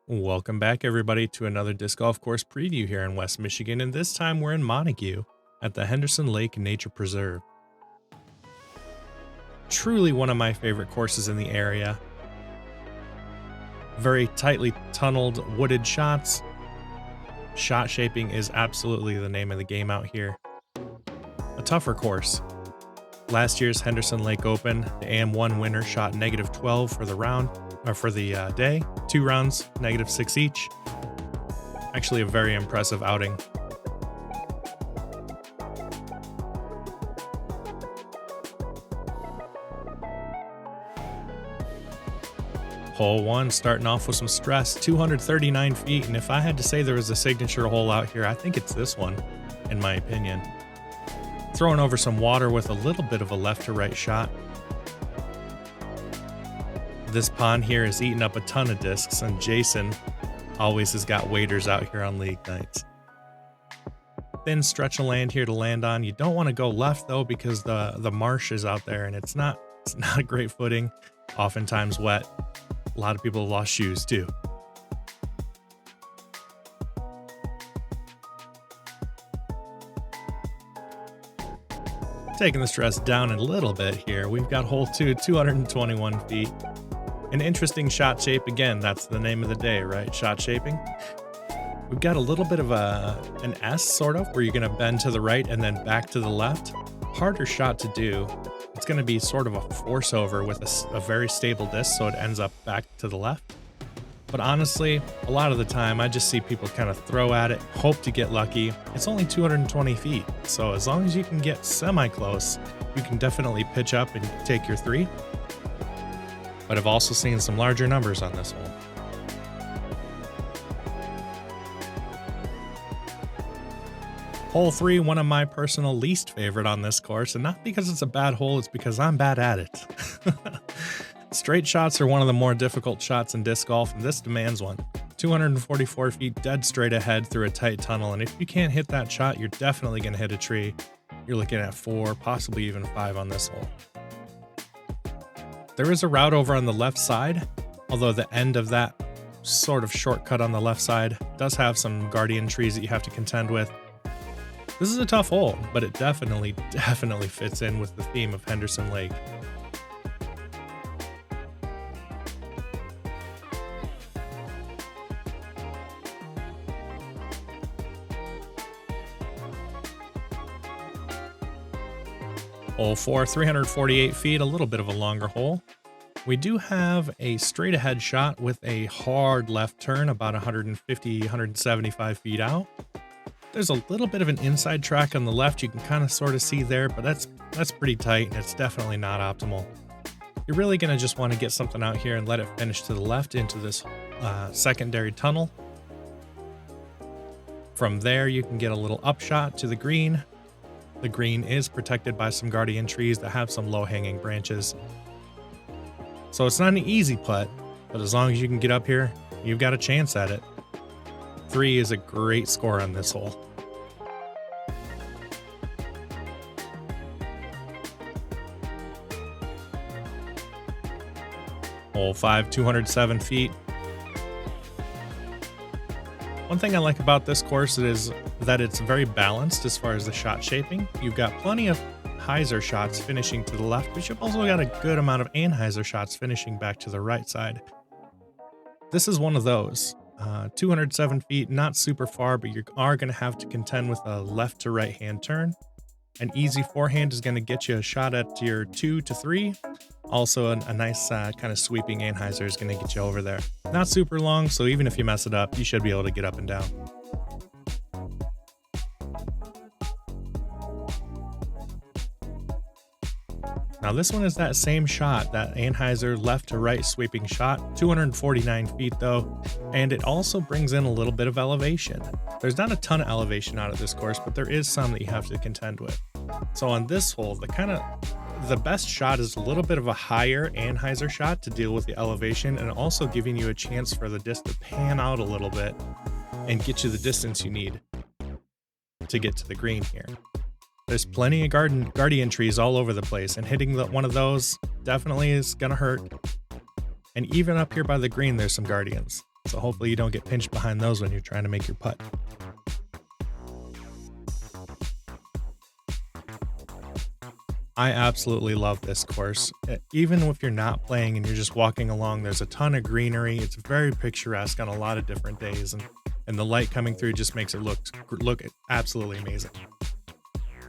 Welcome back, everybody, to another disc golf course preview here in West Michigan, and this time we're in Montague at the Henderson Lake Nature Preserve. Truly one of my favorite courses in the area. Very tightly tunneled, wooded shots. Shot shaping is absolutely the name of the game out here. A tougher course. Last year's Henderson Lake Open, the AM1 winner shot -12 for the round, or for the day. 2 rounds, -6 each. Actually a very impressive outing. Hole 1 starting off with some stress, 239 feet, and if I had to say there was a signature hole out here, I think it's this one, in my opinion. Throwing over some water with a little bit of a left to right shot. This pond here is eating up a ton of discs, and Jason always has got waders out here on league nights. Thin stretch of land here to land on. You don't want to go left though, because the marsh is out there and it's not a great footing, oftentimes wet. A lot of people have lost shoes too. Taking the stress down a little bit here, we've got hole 2, 221 feet. An interesting shot shape. Again, that's the name of the day, right? Shot shaping. We've got a little bit of an S sort of, where you're going to bend to the right and then back to the left. Harder shot to do. It's going to be sort of a force over with a very stable disc, so it ends up back to the left. But honestly, a lot of the time, I just see people kind of throw at it, hope to get lucky. It's only 220 feet, so as long as you can get semi-close, you can definitely pitch up and take your 3. But I've also seen some larger numbers on this one. Hole 3, one of my personal least favorite on this course, and not because it's a bad hole, it's because I'm bad at it. Straight shots are one of the more difficult shots in disc golf, and this demands one. 244 feet dead straight ahead through a tight tunnel, and if you can't hit that shot, you're definitely going to hit a tree. You're looking at 4, possibly even 5 on this hole. There is a route over on the left side, although the end of that sort of shortcut on the left side does have some guardian trees that you have to contend with. This is a tough hole, but it definitely fits in with the theme of Henderson Lake. Hole 4, 348 feet, a little bit of a longer hole. We do have a straight ahead shot with a hard left turn about 150, 175 feet out. There's a little bit of an inside track on the left you can kind of sort of see there, but that's pretty tight and it's definitely not optimal. You're really going to just want to get something out here and let it finish to the left into this secondary tunnel. From there, you can get a little upshot to the green. The green is protected by some guardian trees that have some low-hanging branches. So it's not an easy putt, but as long as you can get up here, you've got a chance at it. 3 is a great score on this hole. Hole 5, 207 feet. One thing I like about this course is that it's very balanced as far as the shot shaping. You've got plenty of hyzer shots finishing to the left, but you've also got a good amount of anhyzer shots finishing back to the right side. This is one of those. 207 feet, not super far, but you are going to have to contend with a left to right hand turn. An easy forehand is going to get you a shot at your 2 to 3. Also, a nice kind of sweeping anhyzer is going to get you over there. Not super long, so even if you mess it up, you should be able to get up and down. Now this one is that same shot, that anhyzer left to right sweeping shot, 249 feet though, and it also brings in a little bit of elevation. There's not a ton of elevation out of this course, but there is some that you have to contend with. So on this hole, the best shot is a little bit of a higher anhyzer shot to deal with the elevation, and also giving you a chance for the disc to pan out a little bit and get you the distance you need to get to the green here. There's plenty of guardian trees all over the place, and hitting one of those definitely is gonna hurt. And even up here by the green, there's some guardians. So hopefully you don't get pinched behind those when you're trying to make your putt. I absolutely love this course. Even if you're not playing and you're just walking along, there's a ton of greenery. It's very picturesque on a lot of different days, and the light coming through just makes it look absolutely amazing.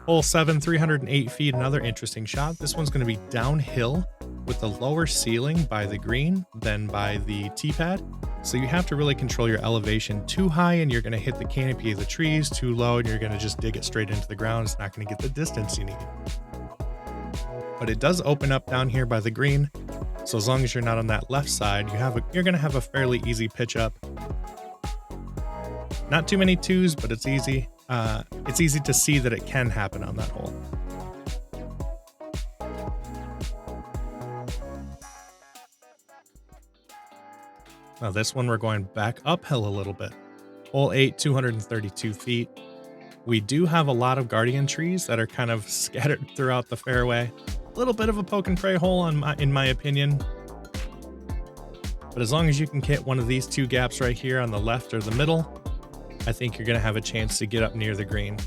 Hole 7, 308 feet, another interesting shot. This one's going to be downhill with a lower ceiling by the green than by the tee pad. So you have to really control your elevation. Too high and you're going to hit the canopy of the trees, too low and you're going to just dig it straight into the ground. It's not going to get the distance you need. But it does open up down here by the green. So as long as you're not on that left side, you're going to have a fairly easy pitch up. Not too many twos, but it's easy. It's easy to see that it can happen on that hole. Now this one we're going back uphill a little bit. Hole 8, 232 feet. We do have a lot of guardian trees that are kind of scattered throughout the fairway. A little bit of a poke and pray hole in my opinion. But as long as you can hit one of these two gaps right here on the left or the middle, I think you're going to have a chance to get up near the green.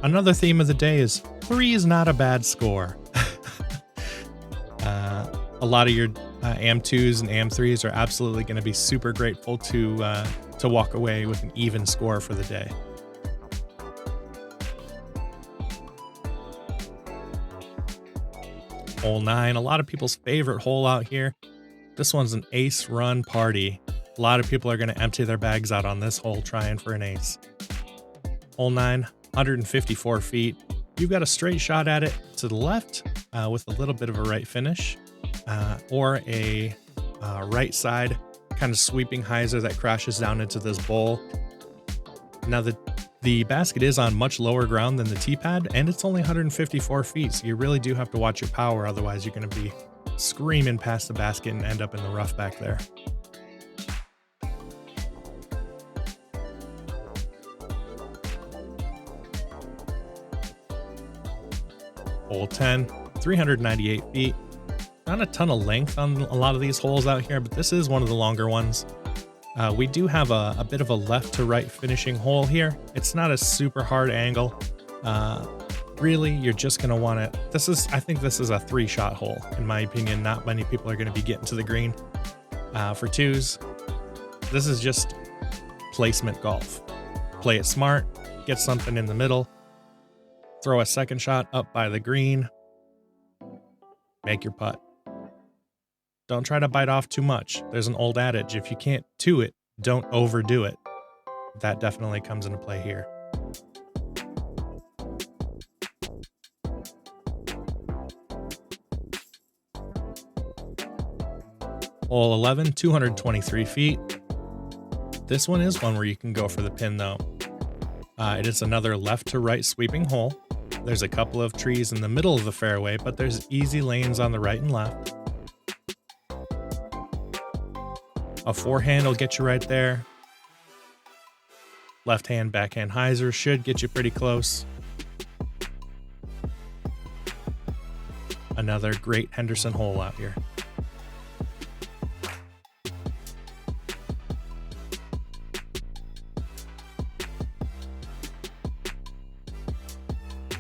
Another theme of the day is 3 is not a bad score. A lot of your AM2s and AM3s are absolutely going to be super grateful to walk away with an even score for the day. Hole 9, a lot of people's favorite hole out here. This one's an ace run party. A lot of people are going to empty their bags out on this hole trying for an ace. Hole 9, 154 feet. You've got a straight shot at it to the left with a little bit of a right finish, or a right side kind of sweeping hyzer that crashes down into this bowl. Now the basket is on much lower ground than the tee pad, and it's only 154 feet, so you really do have to watch your power, otherwise you're going to be screaming past the basket and end up in the rough back there. Hole 10, 398 feet. Not a ton of length on a lot of these holes out here, but this is one of the longer ones. We do have a bit of a left to right finishing hole here. It's not a super hard angle. Really, you're just going to want to, I think this is a 3-shot hole. In my opinion, not many people are going to be getting to the green. For 2s, this is just placement golf. Play it smart, get something in the middle, throw a second shot up by the green, make your putt. Don't try to bite off too much. There's an old adage, if you can't two it, don't overdo it. That definitely comes into play here. Hole 11, 223 feet. This one is one where you can go for the pin though. It is another left to right sweeping hole. There's a couple of trees in the middle of the fairway, but there's easy lanes on the right and left. A forehand will get you right there. Left hand, backhand hyzer should get you pretty close. Another great Henderson hole out here.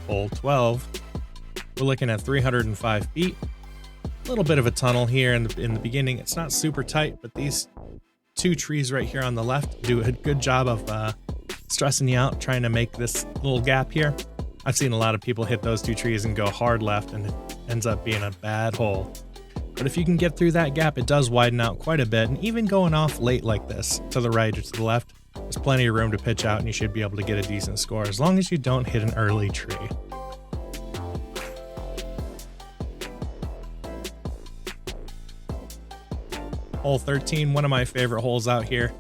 Hole 12. We're looking at 305 feet. A little bit of a tunnel here in the beginning. It's not super tight, but these two trees right here on the left do a good job of stressing you out, trying to make this little gap here. I've seen a lot of people hit those two trees and go hard left, and it ends up being a bad hole. But if you can get through that gap, it does widen out quite a bit, and even going off late like this, to the right or to the left, there's plenty of room to pitch out, and you should be able to get a decent score, as long as you don't hit an early tree. Hole 13, one of my favorite holes out here.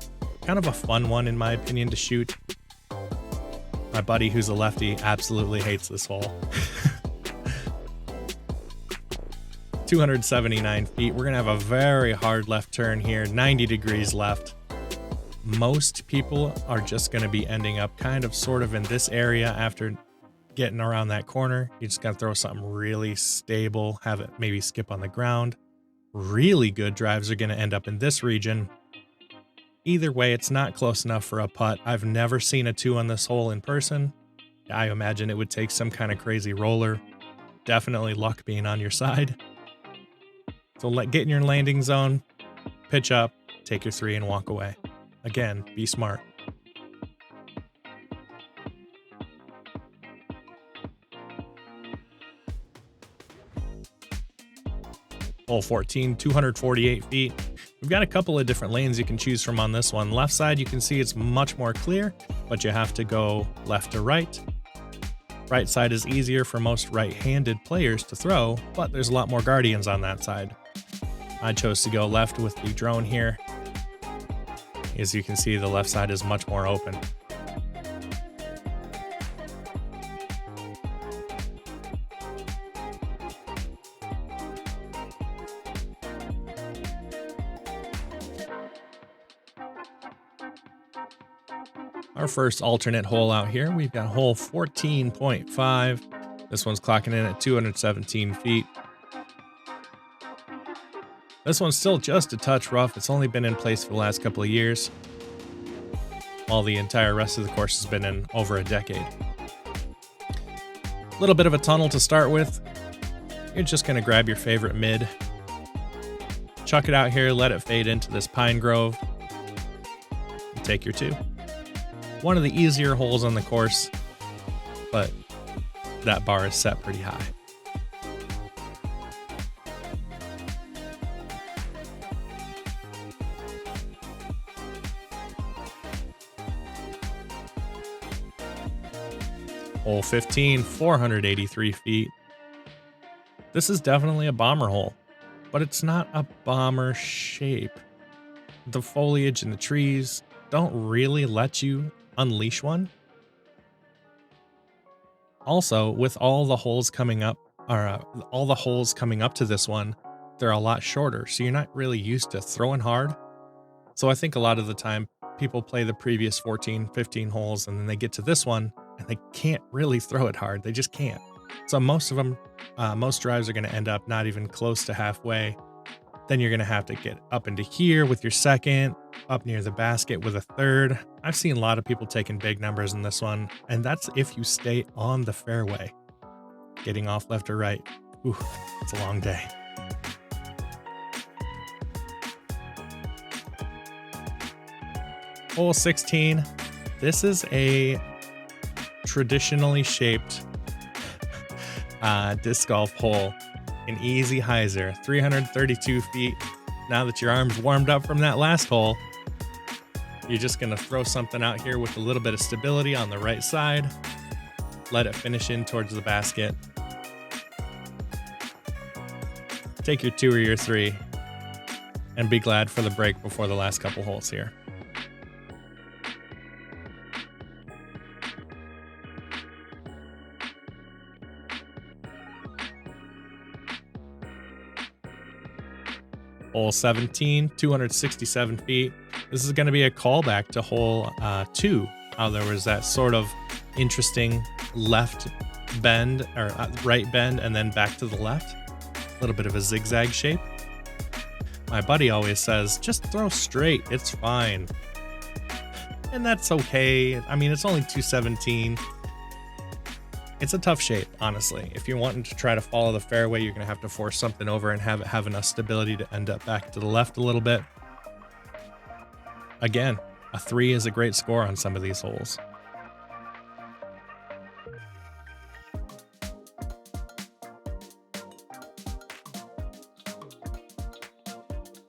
Kind of a fun one, in my opinion, to shoot. My buddy, who's a lefty, absolutely hates this hole. 279 feet. We're going to have a very hard left turn here, 90 degrees left. Most people are just going to be ending up kind of sort of in this area after getting around that corner. You just got to throw something really stable, have it maybe skip on the ground. really good drives are going to end up in this region. Either way, it's not close enough for a putt. I've never seen a 2 on this hole in person. I imagine it would take some kind of crazy roller. Definitely luck being on your side. So get in your landing zone, pitch up, take your 3 and walk away. Again, be smart. Hole 14, 248 feet. We've got a couple of different lanes you can choose from on this one. Left side, you can see it's much more clear, but you have to go left to right. Right side is easier for most right-handed players to throw, but there's a lot more guardians on that side. I chose to go left with the drone here. As you can see, the left side is much more open. Our first alternate hole out here, we've got hole 14.5. This one's clocking in at 217 feet. This one's still just a touch rough. It's only been in place for the last couple of years, while the entire rest of the course has been in over a decade. A little bit of a tunnel to start with. You're just going to grab your favorite mid, chuck it out here, let it fade into this pine grove, and take your 2. One of the easier holes on the course, but that bar is set pretty high. Hole 15, 483 feet. This is definitely a bomber hole, but it's not a bomber shape. The foliage and the trees don't really let you unleash one. Also, with all the holes coming up, to this one, they're a lot shorter, so you're not really used to throwing hard. So I think a lot of the time people play the previous 14, 15 holes, and then they get to this one and they can't really throw it hard. They just can't. So most drives are going to end up not even close to halfway. Then you're going to have to get up into here with your second, up near the basket with a third. I've seen a lot of people taking big numbers in this one, and that's if you stay on the fairway. Getting off left or right. Ooh, it's a long day. Hole 16. This is a traditionally shaped disc golf hole. An easy hyzer, 332 feet. Now that your arm's warmed up from that last hole, you're just going to throw something out here with a little bit of stability on the right side. Let it finish in towards the basket. Take your 2 or your 3 and be glad for the break before the last couple holes here. Hole 17, 267 feet. This is going to be a callback to hole 2. How there was that sort of interesting left bend or right bend and then back to the left. A little bit of a zigzag shape. My buddy always says, just throw straight, it's fine. And that's okay. I mean, it's only 217. It's a tough shape, honestly. If you're wanting to try to follow the fairway, you're going to have to force something over and have it have enough stability to end up back to the left a little bit. Again, a 3 is a great score on some of these holes.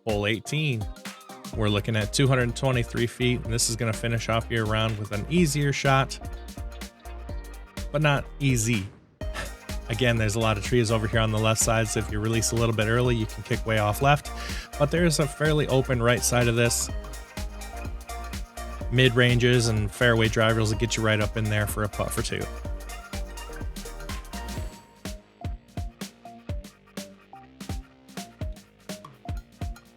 Hole 18. We're looking at 223 feet, and this is going to finish off your round with an easier shot, but not easy. Again, there's a lot of trees over here on the left side, so if you release a little bit early, you can kick way off left. But there's a fairly open right side of this. Mid-ranges and fairway drivers will get you right up in there for a putt for 2.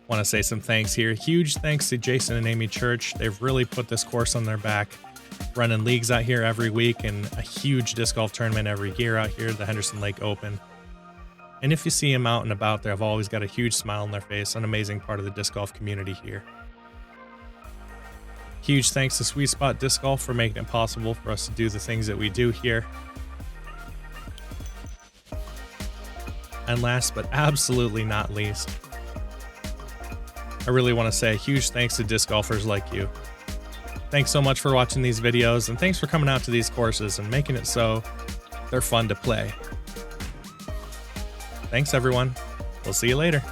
Want to say some thanks here. Huge thanks to Jason and Amy Church. They've really put this course on their back, running leagues out here every week and a huge disc golf tournament every year out here, the Henderson Lake Open. And if you see them out and about, they've always got a huge smile on their face, an amazing part of the disc golf community here. Huge thanks to Sweet Spot Disc Golf for making it possible for us to do the things that we do here. And last but absolutely not least, I really want to say a huge thanks to disc golfers like you. Thanks so much for watching these videos, and thanks for coming out to these courses and making it so they're fun to play. Thanks everyone. We'll see you later.